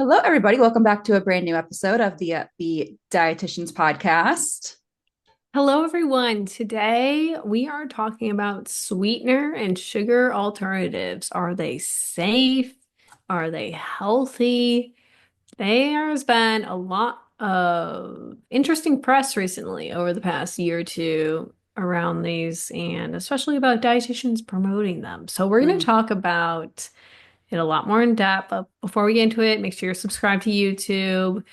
Hello, everybody. Welcome back to a brand new episode of the Up-Beet Dietitians podcast. Hello, everyone. Today we are talking about sweetener and sugar alternatives. Are they safe? Are they healthy? There's been a lot of interesting press recently over the past year or two around these, and especially about dietitians promoting them. So we're going to Mm. talk about it a lot more in depth. But before we get into it, make sure you're subscribed to YouTube.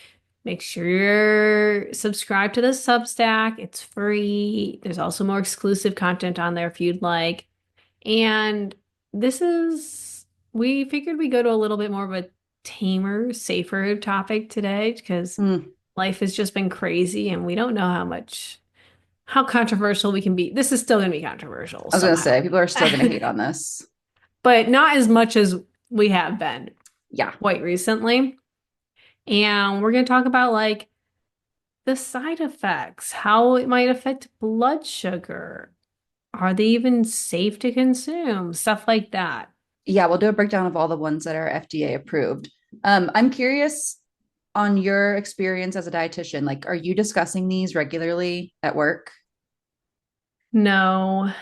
Make sure you're subscribed to the Substack. It's free. There's also more exclusive content on there if you'd like. And this is, we figured we'd go to a little bit more of a tamer, safer topic today because Mm. life has just been crazy and we don't know how controversial we can be. This is still going to be controversial I was going to say, somehow, people are still going to hate on this. but not as much as we have been Yeah. quite recently. And we're going to talk about the side effects, how it might affect blood sugar. Are they even safe to consume? Stuff like that. Yeah, we'll do a breakdown of all the ones that are FDA approved. I'm curious on your experience as a dietitian. Like, are you discussing these regularly at work? No,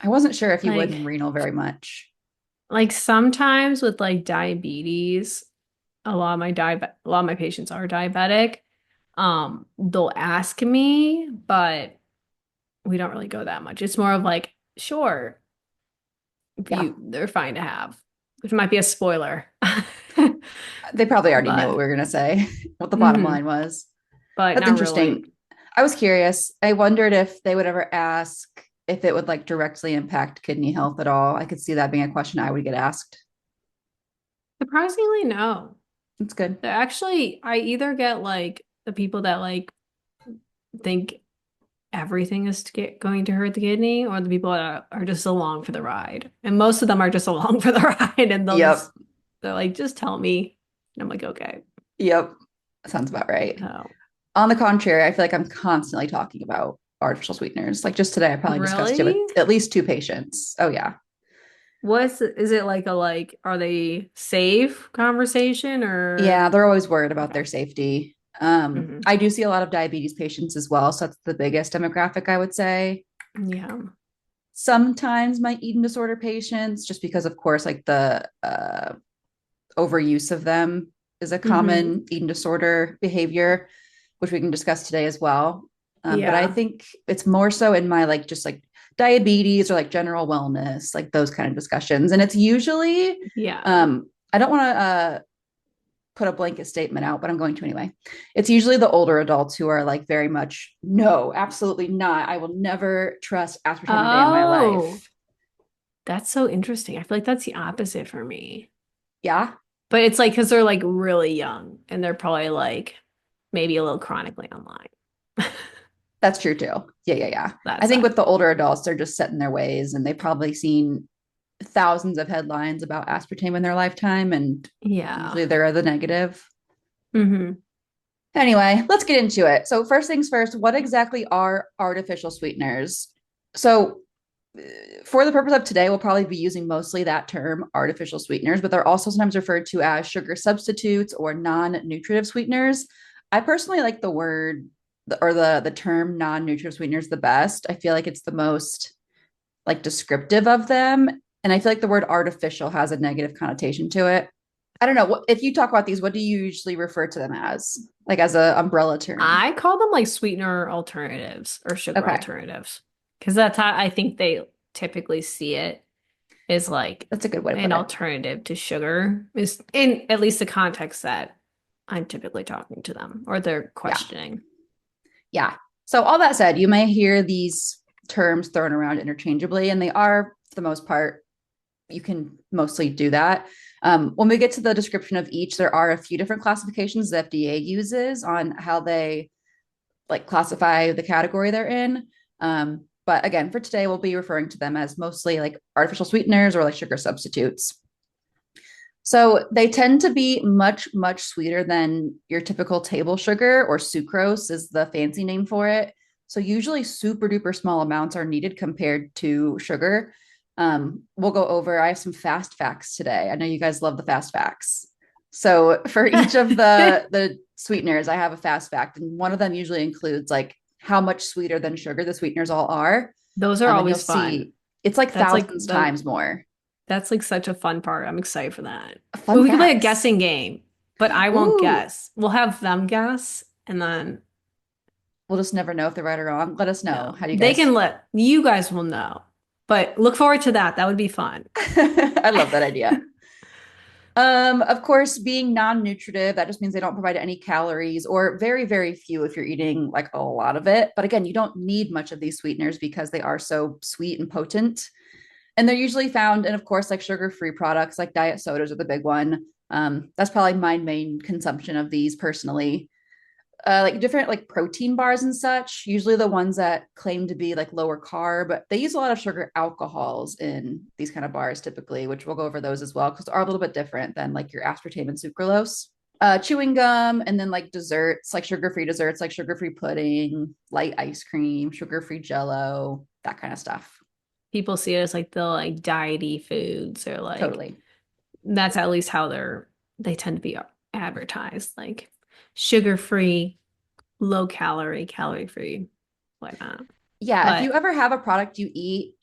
I wasn't sure if you would like in renal very much. sometimes with diabetes, a lot of my patients are diabetic. They'll ask me, but we don't really go that much. It's more of sure, if Yeah, they're fine to have, which might be a spoiler. they probably already knew what But we were going to say, what the bottom mhm, line was. but That's not really. interesting. I was curious. I wondered if they would ever ask if it would like directly impact kidney health at all. I could see that being a question I would get asked. Surprisingly, no. That's good. They're actually, I either get the people that think everything is going to hurt the kidney, or the people that are just along for the ride. And most of them are just along for the ride, and Yep. they're like, just tell me. And I'm like, okay. Yep. Sounds about right. So, On the contrary, I feel like I'm constantly talking about artificial sweeteners. Like just today, I probably discussed it with really? at least two patients. Oh, yeah. Is it are they safe conversation or Yeah. They're always worried about okay. their safety. Hmm. I do see a lot of diabetes patients as well. So that's the biggest demographic, I would say. Yeah. Sometimes my eating disorder patients, just because, of course, like the overuse of them is a Hmm. common eating disorder behavior, which we can discuss today as well. But I Yeah. think it's more so in my like just like diabetes or like general wellness, like those kind of discussions. And it's usually, Yeah. I don't want to put a blanket statement out, but I'm going to anyway. It's usually the older adults who are like very much, no, absolutely not. I will never trust aspartame a day in my Oh. life. That's so interesting. I feel like that's the opposite for me. Yeah, But it's because they're really young and they're probably maybe a little chronically online. that's true too. Yeah. That I think side. with the older adults, they're just set in their ways and they've probably seen thousands of headlines about aspartame in their lifetime, and Yeah. usually they're the negative. Hmm. Anyway, let's get into it. So, first things first, what exactly are artificial sweeteners? So, for the purpose of today, we'll probably be using mostly that term, artificial sweeteners, but they're also sometimes referred to as sugar substitutes or non-nutritive sweeteners. I personally like the word or the term non-nutritive sweeteners the best. I feel like it's the most like descriptive of them. And I feel like the word artificial has a negative connotation to it. I don't know. What, if you talk about these, what do you usually refer to them as? Like as a umbrella term? I call them sweetener alternatives or sugar Okay. alternatives because that's how I think they typically see it, is That's a good way to an put it. alternative to sugar, is in at least the context that I'm typically talking to them or they're Yeah. questioning. Yeah. So all that said, you may hear these terms thrown around interchangeably, and they are, for the most part, you can mostly do that. When we get to the description of each, there are a few different classifications the FDA uses on how they like classify the category they're in. But again, for today, we'll be referring to them as mostly like artificial sweeteners or like sugar substitutes. So they tend to be much sweeter than your typical table sugar, or sucrose is the fancy name for it. So usually super duper small amounts are needed compared to sugar. We'll go over, I have some fast facts today. I know you guys love the fast facts. So for each of the sweeteners, I have a fast fact, and one of them usually includes like how much sweeter than sugar the sweeteners all are. Those are And you'll always fun. see it's like That's like thousands times more. that's like such a fun part. I'm excited for that. But Fun we can play a facts. guessing game, but I won't Ooh, guess. We'll have them guess and then we'll just never know if they're right or wrong. Let us know. no. How do you They guys? can let you guys will know. But look forward to that. That would be fun. I love that idea. Of course, being non-nutritive, that just means they don't provide any calories or very, very few if you're eating like a lot of it. But again, you don't need much of these sweeteners because they are so sweet and potent. And they're usually found in, of course, like sugar-free products, like diet sodas are the big one. That's probably my main consumption of these personally. Like different like protein bars and such, usually the ones that claim to be like lower carb, they use a lot of sugar alcohols in these kind of bars typically, which we'll go over those as well because they are a little bit different than like your aspartame and sucralose. Chewing gum, and then like desserts, like sugar-free desserts, like sugar-free pudding, light ice cream, sugar-free jello, that kind of stuff. People see it as like the like diety foods or like Totally. that's at least how they tend to be advertised, like sugar-free, low calorie, calorie-free, whatnot. Yeah, if you But ever have a product you eat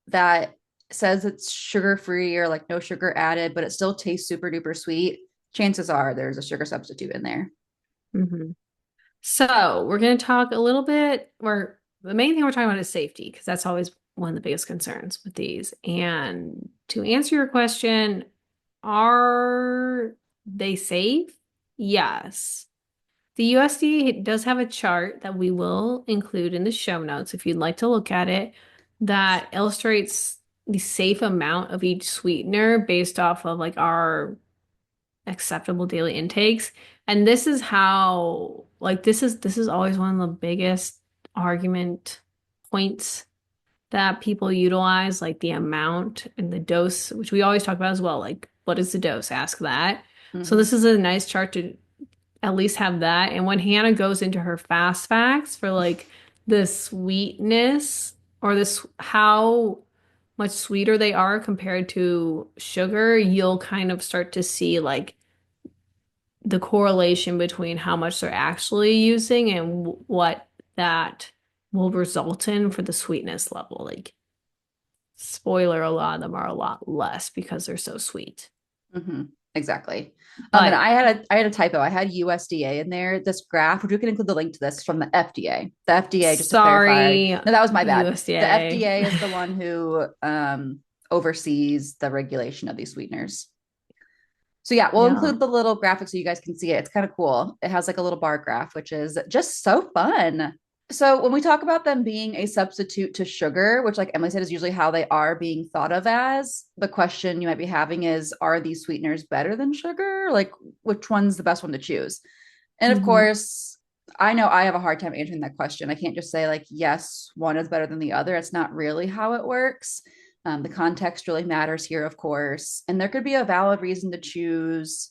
that says it's sugar free or like no sugar added, but it still tastes super duper sweet, chances are there's a sugar substitute in there. mhm. So we're going to talk a little bit, or the main thing we're talking about is safety, because that's always one of the biggest concerns with these. And to answer your question, are they safe? Yes. The USDA does have a chart that we will include in the show notes if you'd like to look at it that illustrates the safe amount of each sweetener based off of like our acceptable daily intakes. And this is how like this is always one of the biggest argument points that people utilize, like the amount and the dose, which we always talk about as well. Like, what is the dose? Ask that. So Mm-hmm. this is a nice chart to at least have that. And when Hannah goes into her fast facts for like the sweetness or this how much sweeter they are compared to sugar, you'll kind of start to see like the correlation between how much they're actually using and what that will result in for the sweetness level. Like, spoiler, a lot of them are a lot less because they're so sweet. Mm-hmm. Exactly. And But I had a typo. I had USDA in there. This graph, which we can include the link to this, is from the FDA. The FDA, just to clarify. sorry, No, that was my bad. The USDA. FDA is the one who oversees the regulation of these sweeteners. So yeah, we'll Yeah. include the little graphic so you guys can see it. It's kind of cool. It has like a little bar graph, which is just so fun. So when we talk about them being a substitute to sugar, which like Emily said is usually how they are being thought of as, the question you might be having is, are these sweeteners better than sugar? Like which one's the best one to choose? And of Hmm. course, I know I have a hard time answering that question. I can't just say like, yes, one is better than the other. It's not really how it works. The context really matters here, of course. And there could be a valid reason to choose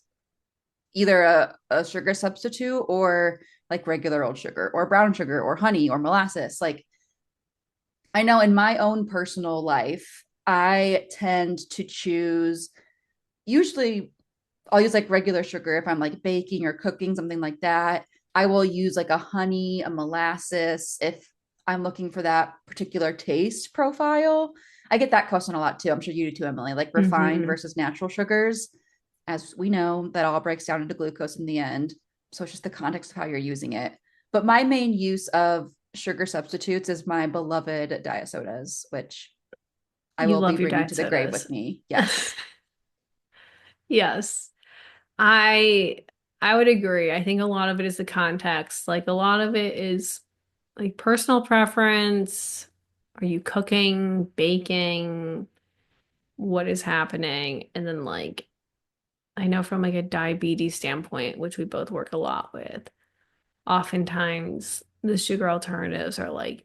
either a sugar substitute or like regular old sugar or brown sugar or honey or molasses. Like I know in my own personal life, I tend to choose usually I'll use like regular sugar if I'm like baking or cooking, something like that. I will use like a honey, a molasses if I'm looking for that particular taste profile. I get that question a lot too. I'm sure you do too, Emily, like refined Hmm. versus natural sugars. As we know, that all breaks down into glucose in the end. So it's just the context of how you're using it. But my main use of sugar substitutes is my beloved diet sodas, which I You will be love your bringing diet to the grave sodas. with me. Yes. Yes. I I would agree. I think a lot of it is the context. Like a lot of it is like personal preference. Are you cooking, baking? What is happening? And then like I know from like a diabetes standpoint, which we both work a lot with, oftentimes the sugar alternatives are like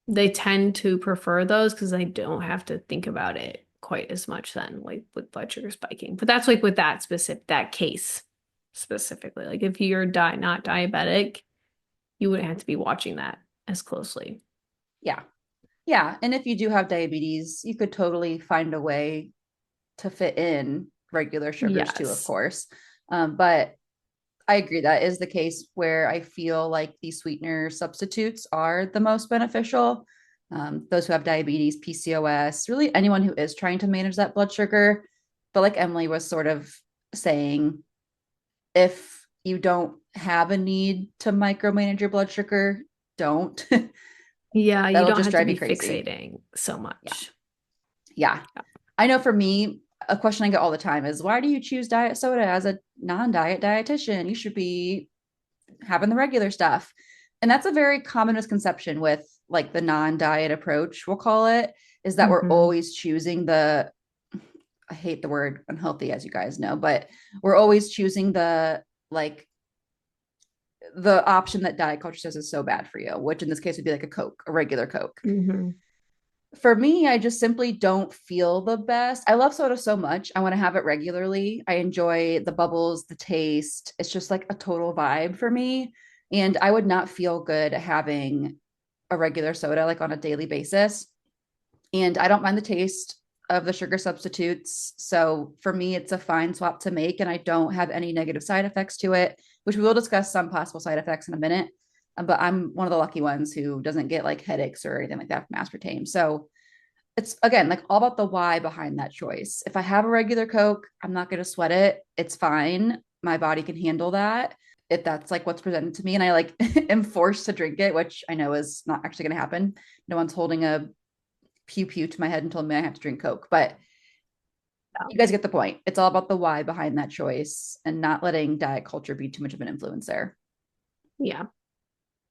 they tend to prefer those because they don't have to think about it quite as much then, like with blood sugar spiking. But that's like with that specific that case specifically. Like if you're not diabetic, you wouldn't have to be watching that as closely. Yeah. Yeah. And if you do have diabetes, you could totally find a way to fit in regular sugars too, of Yes. course. But I agree that is the case where I feel like these sweetener substitutes are the most beneficial. Those who have diabetes, PCOS, really anyone who is trying to manage that blood sugar. But like Emily was sort of saying, if you don't have a need to micromanage your blood sugar, don't. Yeah, you That'll don't just have to drive me be crazy. fixating so Yeah. much. Yeah. I know for me, a question I get all the time is why do you choose diet soda as a non-diet dietitian? You should be having the regular stuff. And that's a very common misconception with like the non-diet approach, we'll call it, is that we're Hmm. always choosing the, I hate the word unhealthy, as you guys know, but we're always choosing like the option that diet culture says is so bad for you, which in this case would be like a Coke, a regular Coke. Hmm. For me, I just simply don't feel the best. I love soda so much. I want to have it regularly. I enjoy the bubbles, the taste. It's just like a total vibe for me. And I would not feel good having a regular soda like on a daily basis. And I don't mind the taste of the sugar substitutes. So for me, it's a fine swap to make. And I don't have any negative side effects to it, which we will discuss some possible side effects in a minute. But I'm one of the lucky ones who doesn't get like headaches or anything like that from aspartame. So it's again like all about the why behind that choice. If I have a regular Coke, I'm not going to sweat it. It's fine. My body can handle that if that's like what's presented to me. And I like am forced to drink it, which I know is not actually going to happen. No one's holding a pew pew to my head and told me I have to drink Coke. But you guys get the point. It's all about the why behind that choice and not letting diet culture be too much of an influence there. Yeah.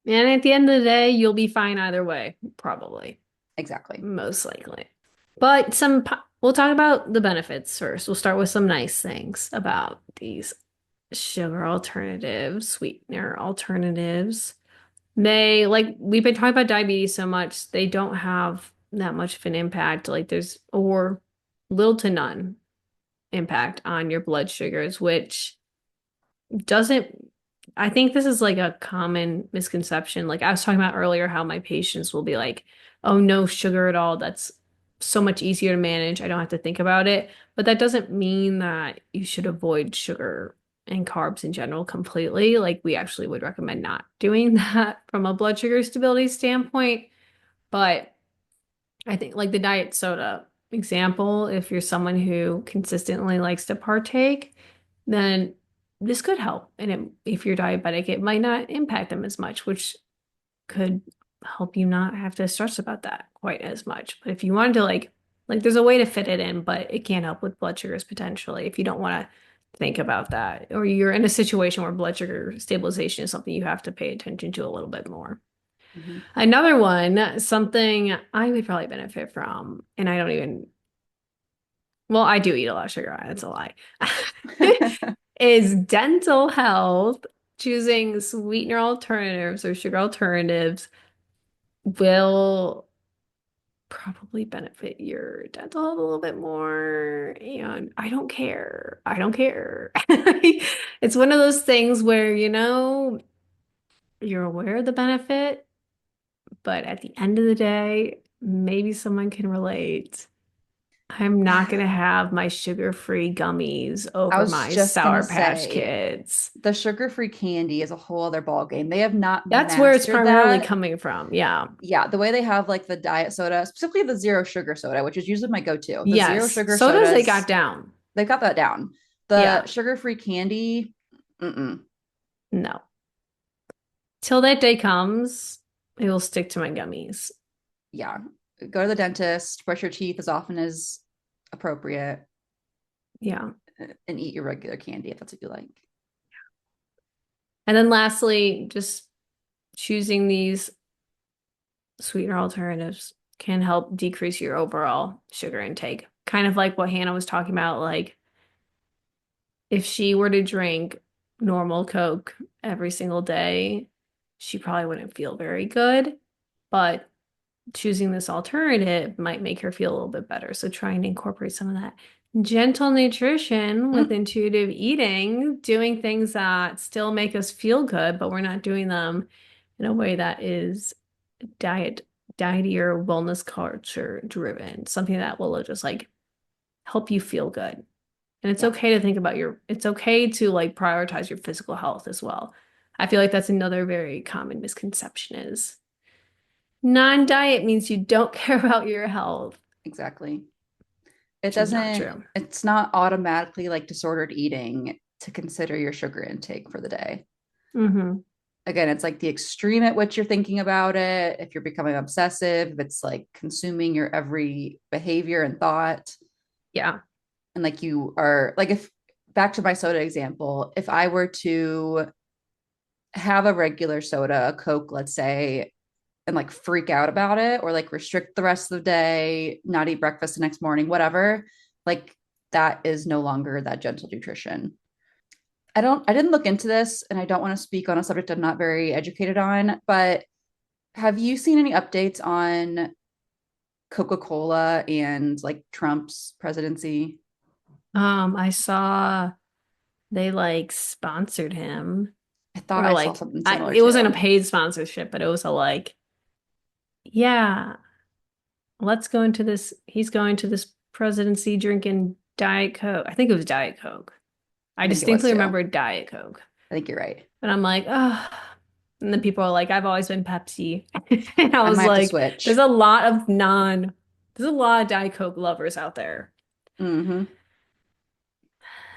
And at the end of the day, you'll be fine either way, probably, Exactly. most likely. But we'll talk about the benefits first. We'll start with some nice things about these sugar alternatives, sweetener alternatives. Like we've been talking about diabetes so much, they don't have that much of an impact. Or little to none impact on your blood sugars, which doesn't, I think this is like a common misconception. Like I was talking about earlier, how my patients will be like, oh, no sugar at all. That's so much easier to manage. I don't have to think about it. But that doesn't mean that you should avoid sugar and carbs in general completely. Like we actually would recommend not doing that from a blood sugar stability standpoint. But I think like the diet soda example, if you're someone who consistently likes to partake, then this could help. And if you're diabetic, it might not impact them as much, which could help you not have to stress about that quite as much. But if you wanted to like there's a way to fit it in, but it can help with blood sugars potentially if you don't want to think about that, or you're in a situation where blood sugar stabilization is something you have to pay attention to a little bit more. Mhm. Another one, something I would probably benefit from, and I don't even, well, I do eat a lot of sugar. That's a lie. Is dental health. Choosing sweetener alternatives or sugar alternatives will probably benefit your dental health a little bit more. And I don't care. I don't care. It's one of those things where, you're aware of the benefit, but at the end of the day, maybe someone can relate. I'm not going to have my sugar-free gummies I over was my just gonna Sour Patch say Kids. the sugar-free candy is a whole other ball game. They have not That's where it's mastered primarily that. coming from. Yeah. Yeah, the way they have like the diet soda, specifically the zero sugar soda, which is usually my go-to. The zero Yes. sugar Sodas they sodas, got down. they've got that down. The Yeah. sugar-free candy, mm-mm. No. Till that day comes, it will stick to my gummies. Yeah. Go to the dentist, brush your teeth as often as appropriate, Yeah. and eat your regular candy if that's what you like. And then lastly, just choosing these sweetener alternatives can help decrease your overall sugar intake. Kind of like what Hannah was talking about, like if she were to drink normal Coke every single day, she probably wouldn't feel very good. But choosing this alternative might make her feel a little bit better. So trying to incorporate some of that gentle nutrition with Mm, intuitive eating, doing things that still make us feel good, but we're not doing them in a way that is diet, diety or wellness culture driven. Something that will just like help you feel good. And it's Yeah, okay to think about it's okay to like prioritize your physical health as well. I feel like that's another very common misconception is non-diet means you don't care about your health, exactly. which is not true. It's not automatically like disordered eating to consider your sugar intake for the day. Hmm. Again, it's like the extreme at which you're thinking about it. If you're becoming obsessive, if it's like consuming your every behavior and thought. Yeah. And like you are like, if back to my soda example, if I were to have a regular soda, a Coke, let's say, and like freak out about it or like restrict the rest of the day, not eat breakfast the next morning, whatever, like that is no longer that gentle nutrition. I didn't look into this and I don't want to speak on a subject I'm not very educated on, but have you seen any updates on Coca-Cola and like Trump's presidency? I saw they like sponsored him I thought or I saw like something similar it wasn't a too. paid sponsorship, but it was a like, yeah, let's go into this. He's going to this presidency drinking Diet Coke. I think it was Diet Coke. I I think it was distinctly too. remember Diet Coke. I think you're right. And I'm like, oh. And then people are like, I've always been Pepsi. And I I was might have to like, switch. there's a lot of Diet Coke lovers out there. Hmm.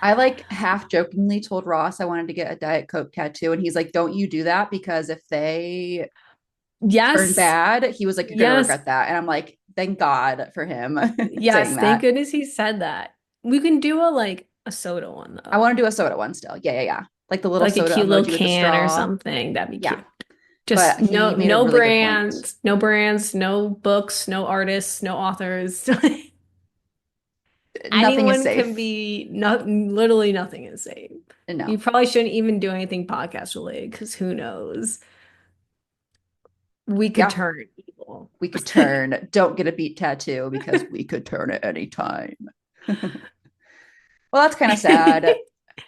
I like half jokingly told Ross I wanted to get a Diet Coke tattoo, and he's like, "Don't you do that because if they turn Yes, bad," he was like, "you're gonna yes, regret that." And I'm like, "Thank God for him saying yes. Thank that." goodness he said that. We can do a like a soda one I though. want to do a soda one still. Yeah, yeah, yeah. Like the little Like a soda cute little emoji with the can or straw. something. That'd be Yeah, cute. Just but he made a really good point. no brands, no books, no artists, no authors. Nothing is Anyone can safe. be not literally nothing is safe. You No. probably shouldn't even do anything podcast related because who knows? We could Yeah, turn evil. we could turn. Don't get a beet tattoo because we could turn at any time. Well, that's kind of sad. It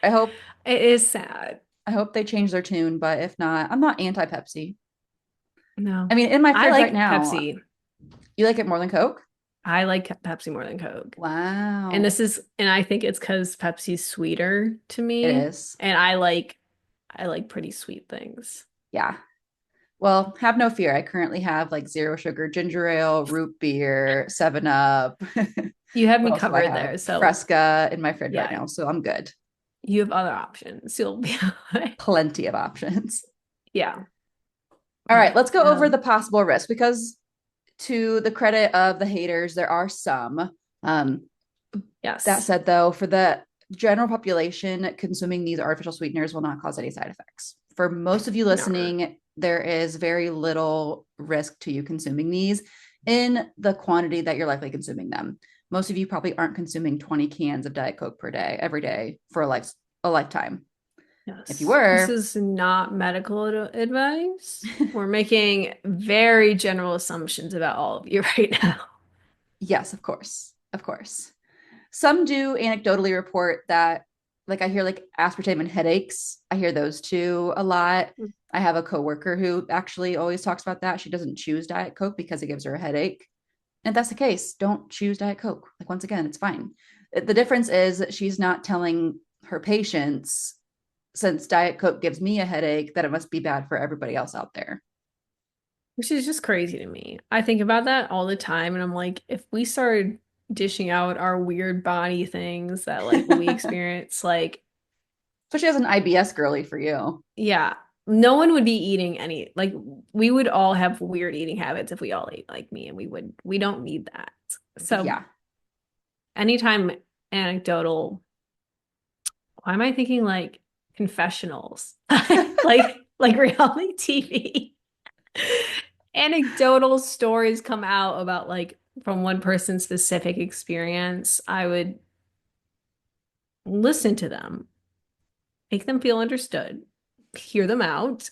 I hope is sad. I hope they change their tune, but if not, I'm not anti Pepsi. I No. mean, in my I fridge right like now, Pepsi. you like it more than Coke? I like Pepsi more than Coke. Wow. And I think it's because Pepsi's sweeter to It me. is. And I like pretty sweet things. Yeah. Well, have no fear. I currently have like zero sugar ginger ale, root beer, 7 Up. You have What me else do I covered have? there. So Fresca in my fridge right yeah, now. So I'm good. you have other options. You'll be all right. Plenty of options. Yeah. All right, let's go over Um, the possible risks because, to the credit of the haters, there are some. Um, that yes. said, though, for the general population, consuming these artificial sweeteners will not cause any side effects. For most of you No. listening, there is very little risk to you consuming these in the quantity that you're likely consuming them. Most of you probably aren't consuming 20 cans of Diet Coke per day, every day for a lifetime. If you Yes. This were, is not medical advice. We're making very general assumptions about all of you right now. yes, of course. Of course. Some do anecdotally report that, like, I hear like aspartame and headaches. I hear those too a lot. I have a coworker who actually always talks about that. She doesn't choose Diet Coke because it gives her a headache. And if that's the case, don't choose Diet Coke. Like, once again, it's fine. The difference is that she's not telling her patients, since Diet Coke gives me a headache, that it must be bad for everybody else out there. Which is just crazy to me. I think about that all the time, and I'm like, if we started dishing out our weird body things that like we experience, like, Especially as an IBS girly for you. yeah, no one would be eating any, like, we would all have weird eating habits if we all ate like me, and we don't need that. So Yeah. anytime anecdotal, why am I thinking like confessionals? Like reality TV. Anecdotal stories come out about like from one person's specific experience, I would listen to them, make them feel understood, hear them out,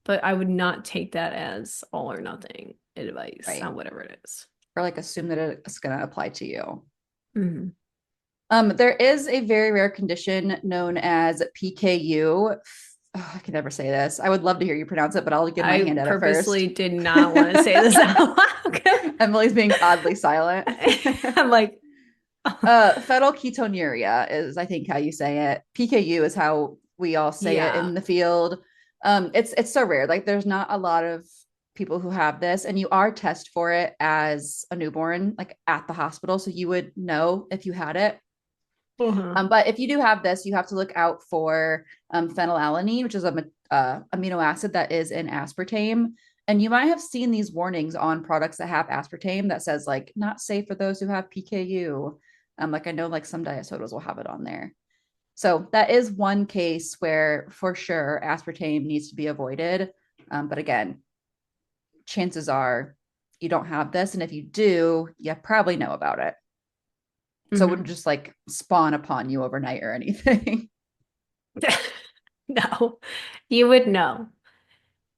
but I would not take that as all or nothing advice Right. on whatever it is. Or like assume that it's going to apply to you. Mhm. There is a very rare condition known as PKU. Oh, I can never say this. I would love to hear you pronounce it, but I'll give my I hand at it purposely first. did not want to say this out loud. Emily's being oddly silent. I'm like, Phenylketonuria is, I think, how you say it. PKU is how we all say it Yeah. in the field. It's so rare. Like, there's not a lot of people who have this, and you are tested for it as a newborn, like at the hospital, so you would know if you had it. Uh-huh. But if you do have this, you have to look out for phenylalanine, which is a amino acid that is in aspartame. And you might have seen these warnings on products that have aspartame that says like not safe for those who have PKU. Like I know like some diet sodas will have it on there. So that is one case where for sure aspartame needs to be avoided. But again, chances are you don't have this. And if you do, you probably know about it. So it wouldn't Hmm. just like spawn upon you overnight or anything. No, you would know.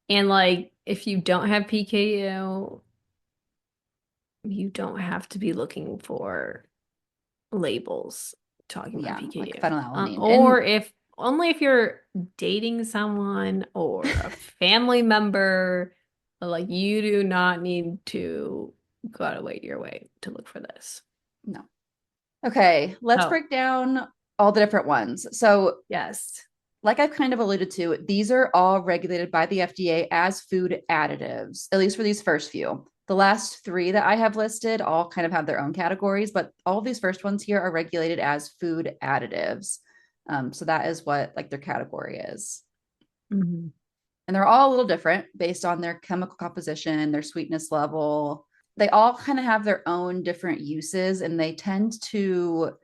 And like, if you don't have PKU, you don't have to be looking for labels talking about Yeah, like PKU. phenylalanine. Or And if only if you're dating someone or a family member, like you do not need to go out of your way to look for this. no. Okay, let's Oh, break down all the different ones. So, yes. like I've kind of alluded to, these are all regulated by the FDA as food additives, at least for these first few. The last three that I have listed all kind of have their own categories, but all of these first ones here are regulated as food additives. So that is what like their category is. Mhm. And they're all a little different based on their chemical composition, their sweetness level. They all kind of have their own different uses, and they tend to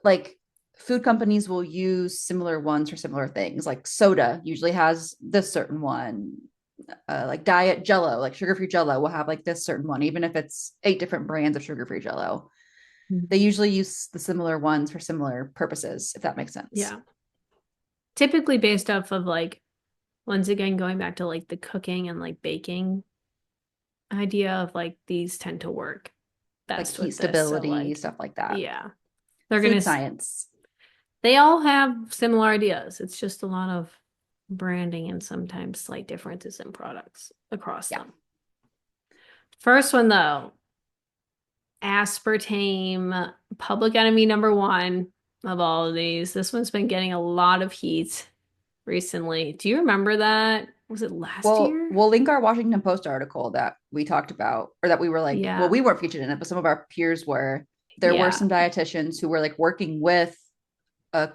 like food companies will use similar ones for similar things. Like soda usually has this certain one. Like diet jello, like sugar-free jello will have like this certain one, even if it's 8 different brands of sugar-free jello. They usually use the similar ones for similar purposes, if that makes sense. Yeah. Typically based off of like, once again, going back to like the cooking and like baking idea of like these tend to work Like best heat with this. So stability, like, stuff like that. yeah, they're gonna, Food science. they all have similar ideas. It's just a lot of branding and sometimes slight differences in products across Yeah. them. First one though, aspartame, public enemy number one of all of these. This one's been getting a lot of heat recently. Do you remember that? Was it last Well, year? we'll link our Washington Post article that we talked about, or that we were like, well, Yeah. we weren't featured in it, but some of our peers were. There were Yeah. some dietitians who were like working with a,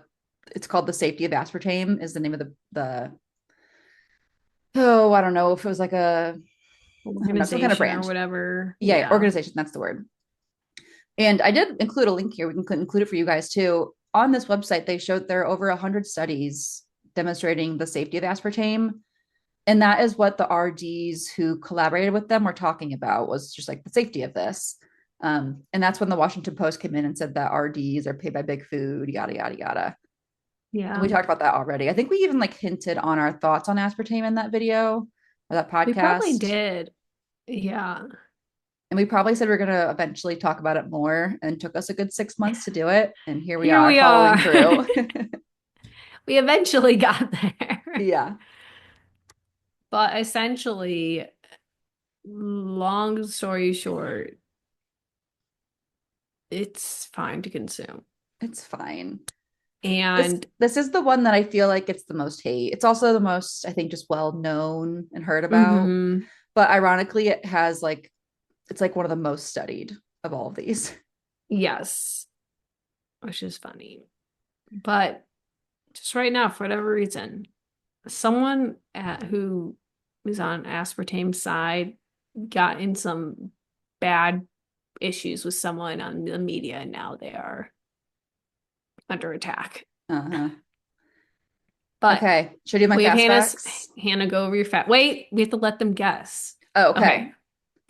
it's called the safety of aspartame, is the name of the, oh, I don't know if it was like a, I don't know, some kind of Organization or brand. whatever. Yeah, Yeah. organization, that's the word. And I did include a link here. We can include it for you guys too. On this website, they showed there are over 100 studies demonstrating the safety of aspartame. And that is what the RDs who collaborated with them were talking about, was just like the safety of this. And that's when the Washington Post came in and said that RDs are paid by big food, yada, yada, yada. And Yeah. we talked about that already. I think we even like hinted on our thoughts on aspartame in that video or that We probably podcast. did. Yeah. And we probably said we are going to eventually talk about it more, and it took us a good 6 months to do it. And here we Here are we are. following through. We eventually got there. Yeah, But essentially, long story short, it's fine to consume. it's fine. This And this is the one that I feel like it's the most hate. It's also the most, I think, just well known and heard about. mhm, But ironically, it has like it's like one of the most studied of all of these. yes, which is funny. But just right now, for whatever reason, someone who is on aspartame's side got in some bad issues with someone on the media, and now they are under attack. Uh-huh. But Okay. Should I do my we have fast facts? Hannah go over your fat. Wait, we have to let them guess. Oh, okay. Okay.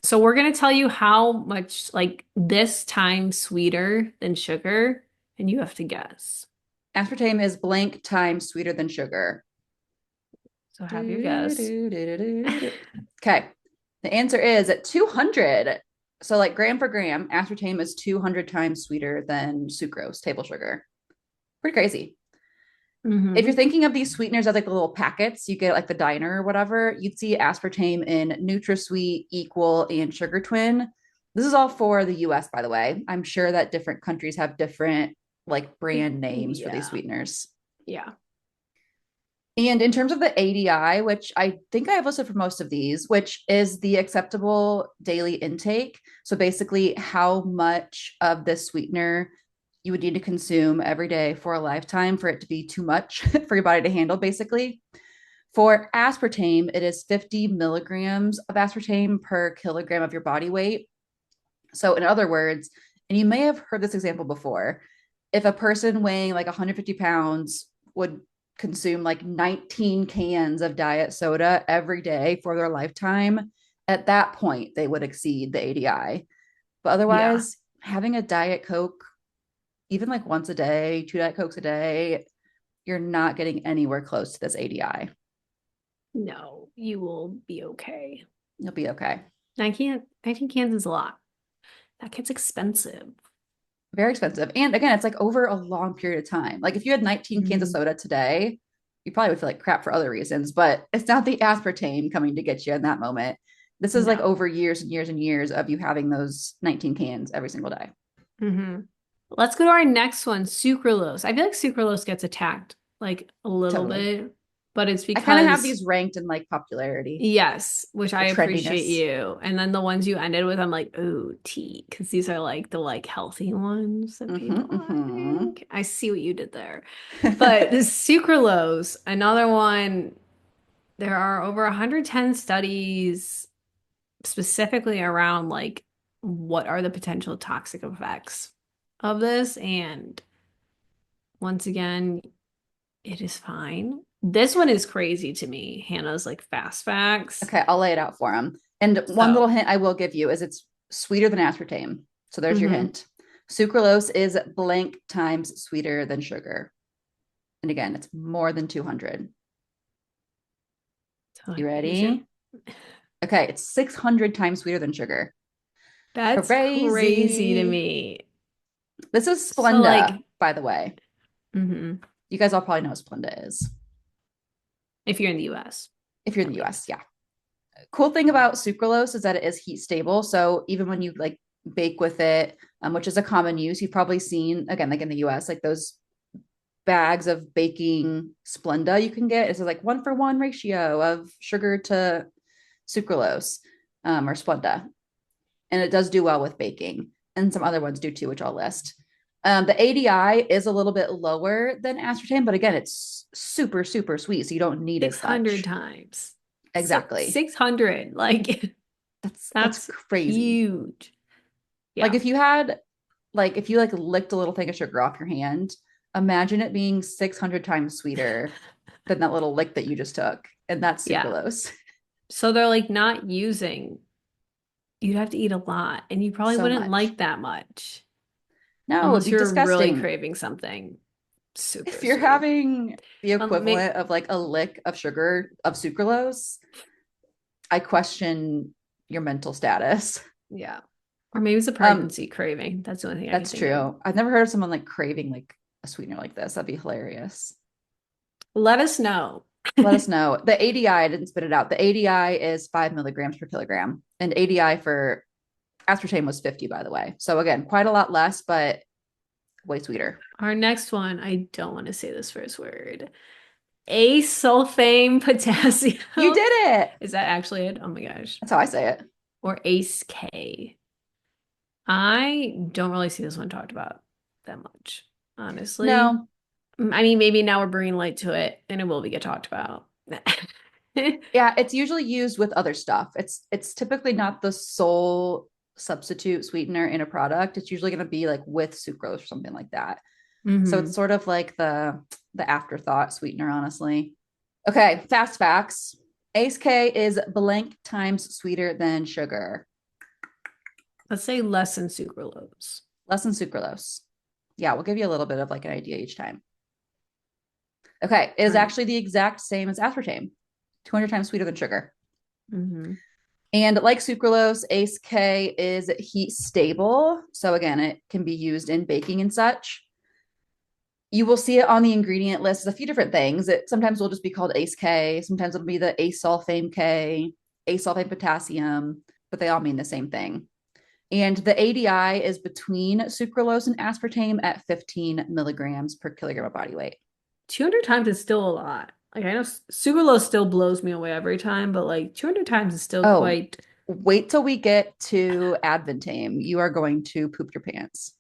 So we're gonna tell you how much like this time sweeter than sugar, and you have to guess. Aspartame is blank times sweeter than sugar. So have your Do, guess. do, do, do, do. Okay. The answer is at 200. So, like gram for gram, aspartame is 200 times sweeter than sucrose, table sugar. Pretty crazy. If you're Hmm. thinking of these sweeteners as like the little packets you get at like the diner or whatever, you'd see aspartame in NutraSweet, Equal, and Sugar Twin. This is all for the US, by the way. I'm sure that different countries have different like brand names for these Yeah. sweeteners. Yeah. And in terms of the ADI, which I think I have listed for most of these, which is the acceptable daily intake. So basically, how much of this sweetener you would need to consume every day for a lifetime for it to be too much for your body to handle, basically. For aspartame, it is 50 milligrams of aspartame per kilogram of your body weight. So, in other words, and you may have heard this example before, if a person weighing like 150 pounds would consume like 19 cans of diet soda every day for their lifetime, at that point, they would exceed the ADI. But Yeah. otherwise, having a Diet Coke, even like once a day, two Diet Cokes a day, you're not getting anywhere close to this ADI. No, you will be okay. You'll be okay. 19 cans is a lot. That gets expensive. Very expensive. And again, it's like over a long period of time. Like if you had 19 cans of Mhm. soda today, you probably would feel like crap for other reasons, but it's not the aspartame coming to get you in that moment. This is like No. over years and years and years of you having those 19 cans every single day. Hmm. Let's go to our next one, sucralose. I feel like sucralose gets attacked like a little Totally. bit, but it's I kind of have because these ranked in like popularity yes, which I or appreciate trendiness. you. And then the ones you ended with, I'm like, ooh, tea, because these are like the like healthy ones that people Mm-hmm. like. I see what you did there. But this sucralose, another one, there are over 110 studies specifically around like what are the potential toxic effects of this. And once again, it is fine. This one is crazy to me. Hannah's like fast facts. Okay, I'll lay it out for them. And one little So, hint I will give you is it's sweeter than aspartame. So there's your mhm. hint. Sucralose is blank times sweeter than sugar. And again, it's more than 200. So You is it? ready? Okay, it's 600 times sweeter than sugar. That's crazy to Crazy. me. This is So Splenda, like, by the way. mhm. You guys all probably know what Splenda is. If you're in the US, If you're in at the US, least. yeah. Cool thing about sucralose is that it is heat stable. So even when you like bake with it, which is a common use, you've probably seen, again, like in the US, like those bags of baking Splenda you can get. It's like 1-for-1 ratio of sugar to sucralose or Splenda. And it does do well with baking. And some other ones do too, which I'll list. The ADI is a little bit lower than aspartame, but again, it's super, super sweet. So you don't need as 600 much. times. Exactly. 600. Like, That's that's crazy. huge. Like Yeah. if you had like if you like licked a little thing of sugar off your hand, imagine it being 600 times sweeter than that little lick that you just took. And that's Yeah. sucralose. So they're like not using, you'd have to eat a lot, and you probably So wouldn't much. like that much No, it'd unless be you're really disgusting. craving something super If you're sweet. having the May equivalent of like a lick of sugar of sucralose, I question your mental status. Yeah. Or maybe it's a Um, pregnancy craving. That's the only thing I can that's think of. true. I've never heard of someone like craving like a sweetener like this. That'd be hilarious. Let us know. Let us know. The ADI, I didn't spit it out. The ADI is 5 milligrams per kilogram, and ADI for aspartame was 50, by the way. So again, quite a lot less, but way sweeter. Our next one, I don't want to say this first word. Asulfame potassium. You did it. Is that actually it? Oh my gosh. That's how I say it. Or ACE K. I don't really see this one talked about that much, honestly. No, I mean, maybe now we're bringing light to it and it will be get talked about. yeah, it's usually used with other stuff. It's typically not the sole substitute sweetener in a product. It's usually going to be like with sucrose or something like that. So it's Hmm. sort of like the afterthought sweetener, honestly. Okay, fast facts. Ace K is blank times sweeter than sugar. Let's say less than sucralose. Less than sucralose. Yeah, we'll give you a little bit of like an idea each time. Okay, it is All right. actually the exact same as aspartame, 200 times sweeter than sugar. Hmm. And like sucralose, Ace K is heat stable. So again, it can be used in baking and such. You will see it on the ingredient list as a few different things. It sometimes will just be called Ace K. Sometimes it'll be the asulfame K, asulfame potassium, but they all mean the same thing. And the ADI is between sucralose and aspartame at 15 milligrams per kilogram of body weight. 200 times is still a lot. Like I know sucralose still blows me away every time, but like 200 times is still Oh, quite. wait till we get to Advantame. You are going to poop your pants.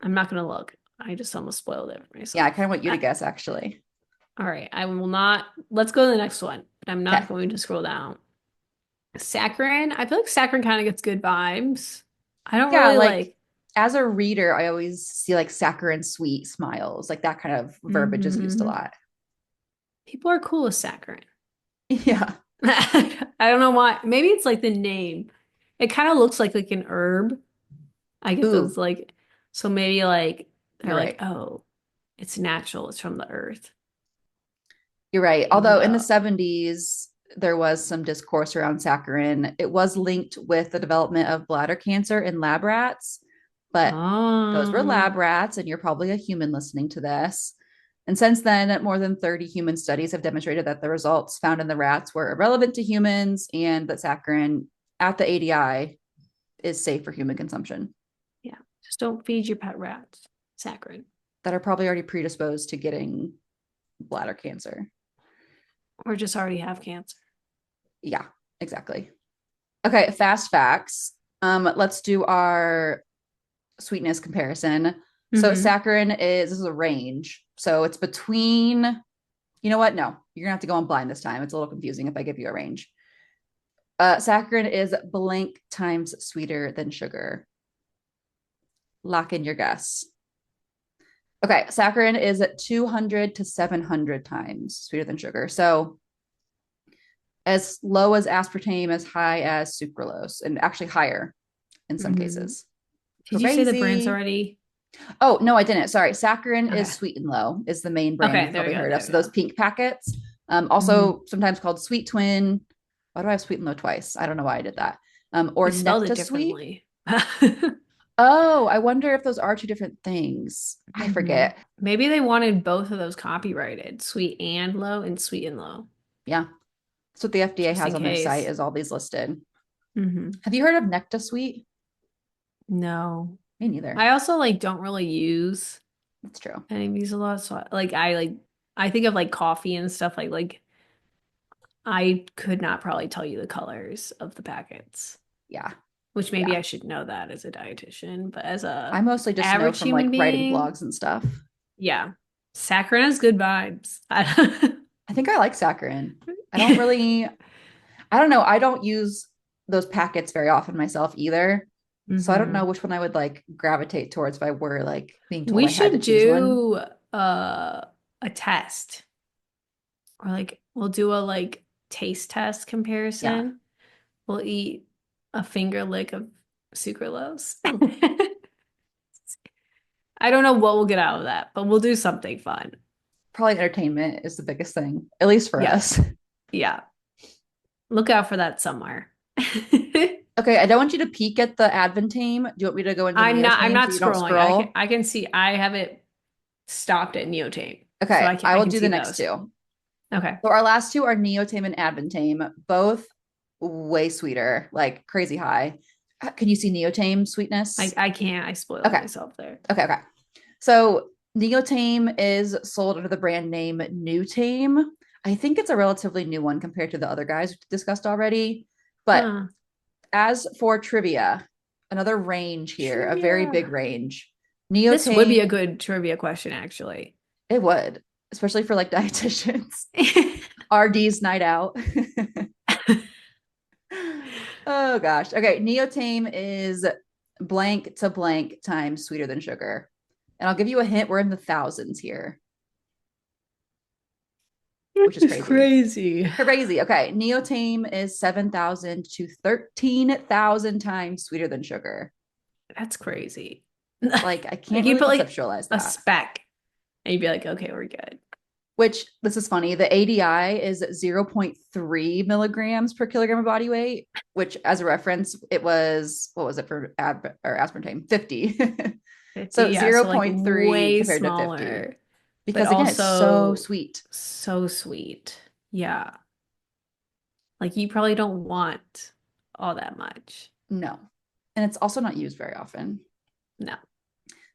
I'm not gonna look. I just almost spoiled it for Yeah, I myself. kind of want you to guess, actually. All right, I will not. Let's go to the next one. I'm Okay. not going to scroll down. Saccharin. I feel like saccharin kind of gets good vibes. I don't Yeah, really like like. as a reader, I always see like saccharin sweet smiles. Like that kind of verbiage is used a Mhm. lot. People are cool with saccharin. Yeah. I don't know why. Maybe it's like the name. It kind of looks like an herb. I get those Ooh, like so maybe like they're you're like, right. oh, it's natural, it's from the earth. You're right. Even Although in the though 70s, there was some discourse around saccharin. It was linked with the development of bladder cancer in lab rats, but those were oh lab rats, and you're probably a human listening to this. And since then, more than 30 human studies have demonstrated that the results found in the rats were irrelevant to humans and that saccharin at the ADI is safe for human consumption yeah, just don't feed your pet rats saccharin that are probably already predisposed to getting bladder cancer. or just already have cancer. Yeah, exactly. Okay, fast facts. Let's do our sweetness comparison. So Mm-hmm. saccharin is this is a range. So it's between, you know what? No, you're gonna have to go on blind this time. It's a little confusing if I give you a range. Saccharin is blank times sweeter than sugar. Lock in your guess. Okay, saccharin is 200 to 700 times sweeter than sugar. So as low as aspartame, as high as sucralose, and actually higher in some Mm-hmm. cases. Did you say the brands Crazy. already? Oh, no, I didn't. Sorry. Saccharin Okay. is Sweet and Low is the main brand Okay, you've there we probably go. heard of. There we So those go. pink packets, Mm-hmm. also sometimes called Sweet Twin. Why do I have Sweet and Low twice? I don't know why I did that. Or They spelled it Necta Sweet. differently. Oh, I wonder if those are two different things. I hmm forget. Maybe they wanted both of those copyrighted, sweet and low and sweet and low, Yeah. That's what the FDA just has in on their site case. is all these listed. hmm Have you heard of Necta Sweet? No. Me neither. I also like don't really use That's true. any of these a lot. So I think of like coffee and stuff like I could not probably tell you the colors of the packets, Yeah. which maybe Yeah. I should know that as a dietitian, but as I a mostly just know average from like human writing being, blogs and stuff. yeah. Saccharin has good vibes. I think I like saccharin. I don't really I don't know. I don't use those packets very often myself either. So I don't know hmm which one I would like gravitate towards if I were like being told We I had to should choose one. do a test or like we'll do a like taste test Yeah, comparison. We'll eat a finger lick of sucralose. I don't know what we'll get out of that, but we'll do something fun. probably entertainment is the biggest thing, at least for Yeah. us. Yeah. Look out for that somewhere. Okay, I don't want you to peek at the Advantame. Do you want me to go into I'm Neotame not so you don't scrolling. scroll? I can see I have it stopped at neotape. So Okay, I I will can do the see next those. two. Okay. So our last two are Neotame and Advantame, both way sweeter, like crazy high. Can you see Neotame sweetness? I can't. I spoiled Okay, myself there. okay. So Neotame is sold under the brand name New Tame. I think it's a relatively new one compared to the other guys we discussed already. But Huh. as for trivia, another range here, a very big Trivia. range. This would be a Neotame, good trivia question, actually. it would, especially for like dietitians. RD's night out. Oh gosh. Okay, Neotame is blank to blank times sweeter than sugar. And I'll give you a hint, we're in the thousands here, which is It's crazy. crazy. Crazy. Okay. Neotame is 7,000 to 13,000 times sweeter than sugar. That's crazy. Like, I Like can't you really put like conceptualize a that. speck and you'd be like, okay, we're good. Which, this is funny, the ADI is zero point 0.3 milligrams per kilogram of body weight, which, as a reference, it was, what was it for or aspartame? 50. 50, So yeah, so zero like point 0.3 way compared to 50. smaller, but Because again, it's so also sweet. so sweet. Yeah. Like you probably don't want all that much. No. and it's also not used very often. No.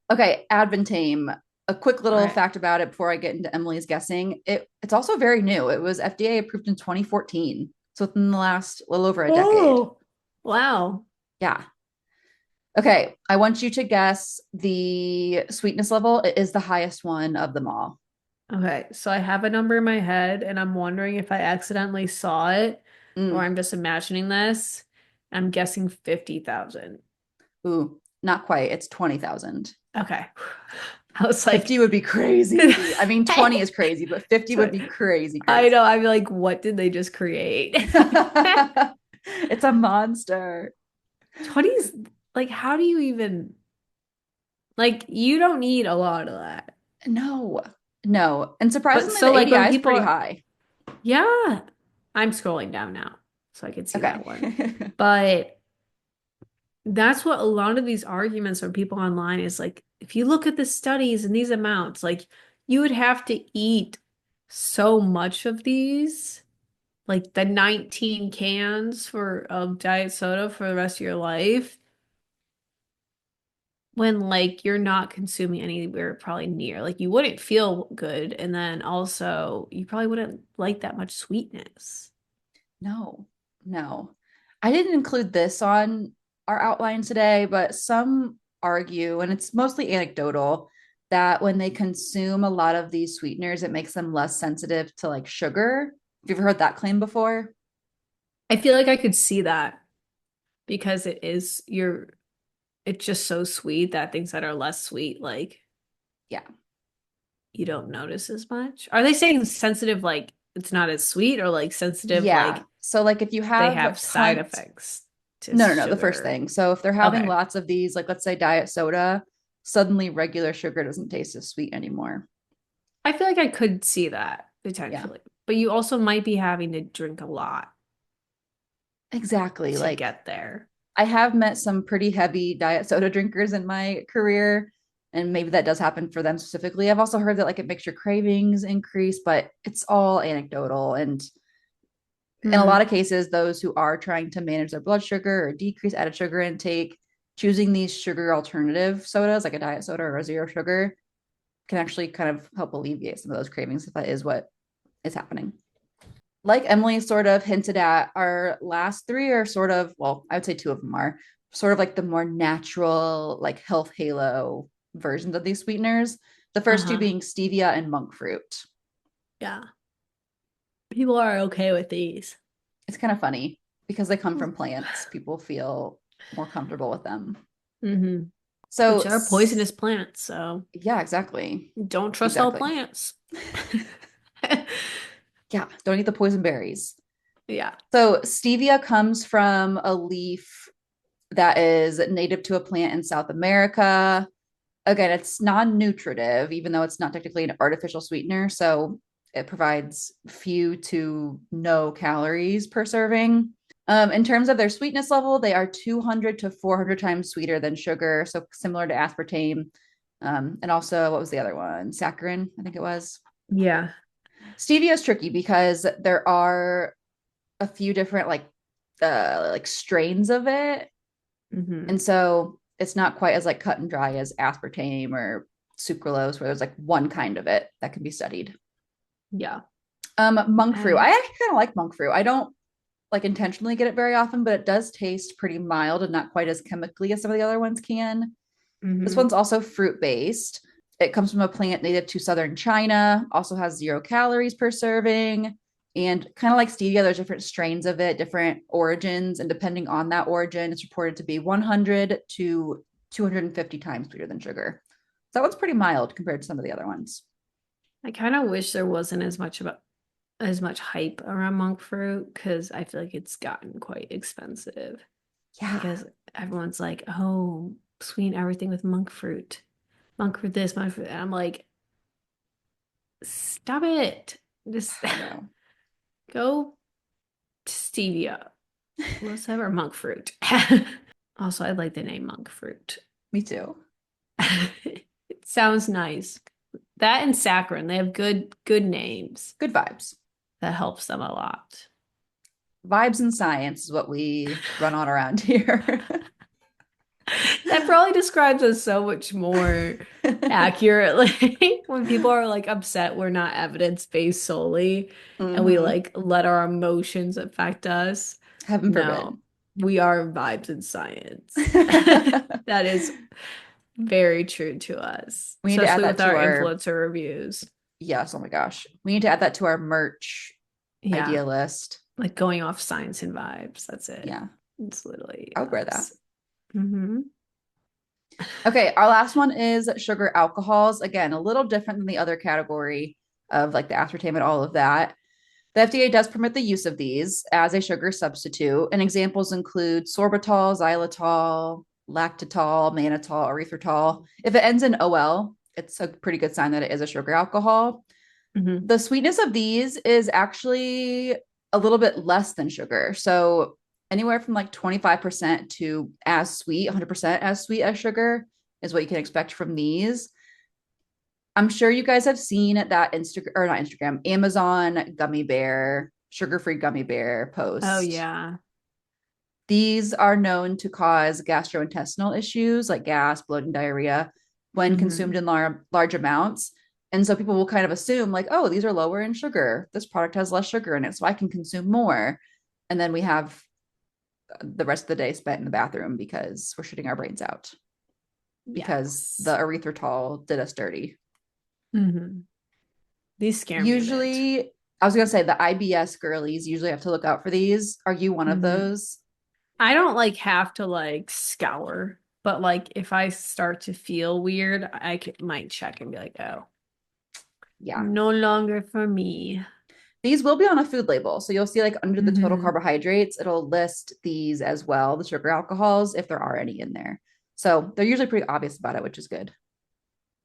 Okay, Advantame. A quick All little right. fact about it before I get into Emily's guessing. It's also very new. It was FDA approved in 2014. So within the last little over a decade. Oh, wow. Yeah. Okay, I want you to guess the sweetness level. It is the highest one of them all. Okay, so I have a number in my head, and I'm wondering if I accidentally saw it or Mm, I'm just imagining this. I'm guessing 50,000. ooh, not quite. It's 20,000. Okay. I was 50 like, would be crazy. I mean, 20 is crazy, but 50 would so be crazy, I crazy. know, I'm like, what did they just create? It's a monster. 20's like, how do you even, like, you don't need a lot of that. No, no. And But surprisingly, so, the like, when ADI is people pretty are, high. yeah, I'm scrolling down now so I can see Okay. that one. But that's what a lot of these arguments from people online is like, if you look at the studies and these amounts, like, you would have to eat so much of these, like the 19 cans for of diet soda for the rest of your life, when like you're not consuming anywhere probably near. Like you wouldn't feel good, and then also you probably wouldn't like that much sweetness. No, no. I didn't include this on our outline today, but some argue, and it's mostly anecdotal, that when they consume a lot of these sweeteners, it makes them less sensitive to like sugar. Have you ever heard that claim before? I feel like I could see that because it's just so sweet that things that are less sweet, like Yeah. you don't notice as much. Are they saying sensitive like it's not as sweet or like sensitive Yeah. like So like if you they have have side tons, effects to no, no, no, the first sugar? thing. So if they're having Okay. lots of these, like let's say diet soda, suddenly regular sugar doesn't taste as sweet anymore. I feel like I could see that Yeah. potentially. But you also might be having to drink a lot Exactly. to Like get there. I have met some pretty heavy diet soda drinkers in my career, and maybe that does happen for them specifically. I've also heard that like it makes your cravings increase, but it's all anecdotal. And in a lot Hmm. of cases, those who are trying to manage their blood sugar or decrease added sugar intake, choosing these sugar alternative sodas, like a diet soda or a zero sugar, can actually kind of help alleviate some of those cravings if that is what is happening. Like Emily sort of hinted at, our last three are sort of, well, I would say two of them are sort of like the more natural, like health halo versions of these sweeteners. The first two Uh-huh. being stevia and monk fruit. Yeah. People are okay with these. It's kind of funny because they come from plants. People feel more comfortable with them. Hmm. So, Which are poisonous plants, so yeah, exactly. don't trust all Exactly. plants. Yeah, don't eat the poison berries. Yeah. So, stevia comes from a leaf that is native to a plant in South America. Again, it's non-nutritive, even though it's not technically an artificial sweetener. So it provides few to no calories per serving. In terms of their sweetness level, they are 200 to 400 times sweeter than sugar. So similar to aspartame. And also, what was the other one? Saccharin, I think it was. Yeah. Stevia is tricky because there are a few different like strains of it, Hmm. and so it's not quite as like cut and dry as aspartame or sucralose, where there's like one kind of it that can be studied. Yeah. Monk fruit. I I actually kind of like monk fruit. I don't like intentionally get it very often, but it does taste pretty mild and not quite as chemically as some of the other ones can. This hmm one's also fruit based. It comes from a plant native to southern China, also has 0 calories per serving. And kind of like stevia, there's different strains of it, different origins. And depending on that origin, it's reported to be 100 to 250 times sweeter than sugar. So that one's pretty mild compared to some of the other ones. I kind of wish there wasn't as much hype around monk fruit because I feel like it's gotten quite expensive Yeah. because everyone's like, oh, sweeten everything with monk fruit. Monk fruit this, monk fruit that. I'm like, stop it. Just I know. go to stevia. Let's have our monk fruit. Also, I like the name monk fruit. Me too. It sounds nice. That and saccharin, they have good names. Good vibes. That helps them a lot. Vibes and science is what we run on around here. That probably describes us so much more accurately when people are like upset we're not evidence-based solely and we Hmm. like let our emotions affect us. Heaven No, forbid. we are vibes and science. That is very true to us, We need to add especially that with to our our, influencer reviews. yes, oh my gosh. We need to add that to our merch Yeah, idea list. like going off science and vibes. That's it. Yeah, It's literally I would wear that. us. Hmm. Okay, our last one is sugar alcohols. Again, a little different than the other category of like the aspartame and all of that. The FDA does permit the use of these as a sugar substitute, and examples include sorbitol, xylitol, lactitol, mannitol, erythritol. If it ends in OL, it's a pretty good sign that it is a sugar alcohol. Hmm. The sweetness of these is actually a little bit less than sugar. So anywhere from like 25% to as sweet, 100% as sweet as sugar is what you can expect from these. I'm sure you guys have seen that Instagram or not Instagram, Amazon gummy bear, sugar-free gummy bear Oh post. yeah. These are known to cause gastrointestinal issues like gas, bloating, diarrhea when consumed Hmm. in large amounts. And so people will kind of assume, like, oh, these are lower in sugar. This product has less sugar in it, so I can consume more. And then we have the rest of the day spent in the bathroom because we're shitting our brains out because the Yes. erythritol did us dirty. Hmm. These scare me a bit. Usually, I was going to say the IBS girlies usually have to look out for these. Are you one of Hmm. those? I don't like have to like scour, but like if I start to feel weird, might check and be like, oh, Yeah. no longer for me. These will be on a food label. So you'll see like under the total Hmm. carbohydrates, it'll list these as well, the sugar alcohols, if there are any in there. So they're usually pretty obvious about it, which is good.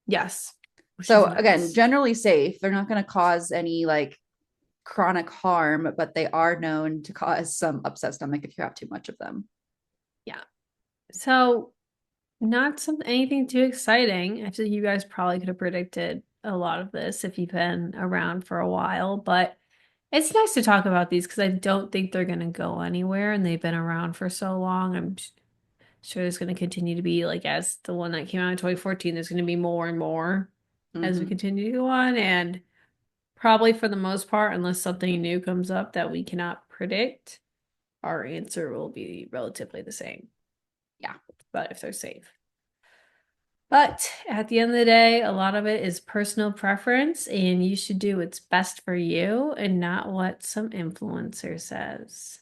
Yes, which is So again, nice. generally safe. They're not going to cause any like chronic harm, but they are known to cause some upset stomach if you have too much of them. Yeah. So not some anything too exciting. I feel like you guys probably could have predicted a lot of this if you've been around for a while, but it's nice to talk about these because I don't think they're going to go anywhere and they've been around for so long. Sure there's going to continue to be like as the one that came out in 2014, there's going to be more and more as we Mm-hmm. continue to go on. And probably for the most part, unless something new comes up that we cannot predict, our answer will be relatively the same. Yeah. But if they're safe. But at the end of the day, a lot of it is personal preference, and you should do what's best for you and not what some influencer says.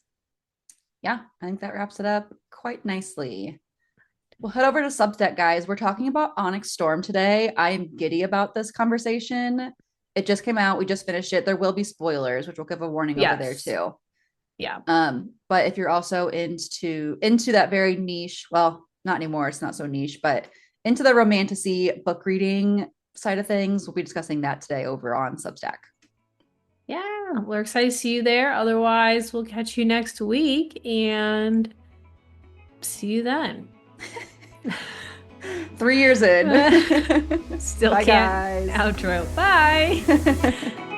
Yeah. I think that wraps it up quite nicely. We'll head over to Substack, guys. We're talking about Onyx Storm today. I'm giddy about this conversation. It just came out. We just finished it. There will be spoilers, which we'll give a warning over there Yes. too. Yeah. But if you're also into that very niche, well, not anymore, it's not so niche, but into the romantasy book reading side of things, we'll be discussing that today over on Substack. Yeah, we're excited to see you there. Otherwise, we'll catch you next week and see you then. 3 years in. Still Bye, can't guys. outro. Bye.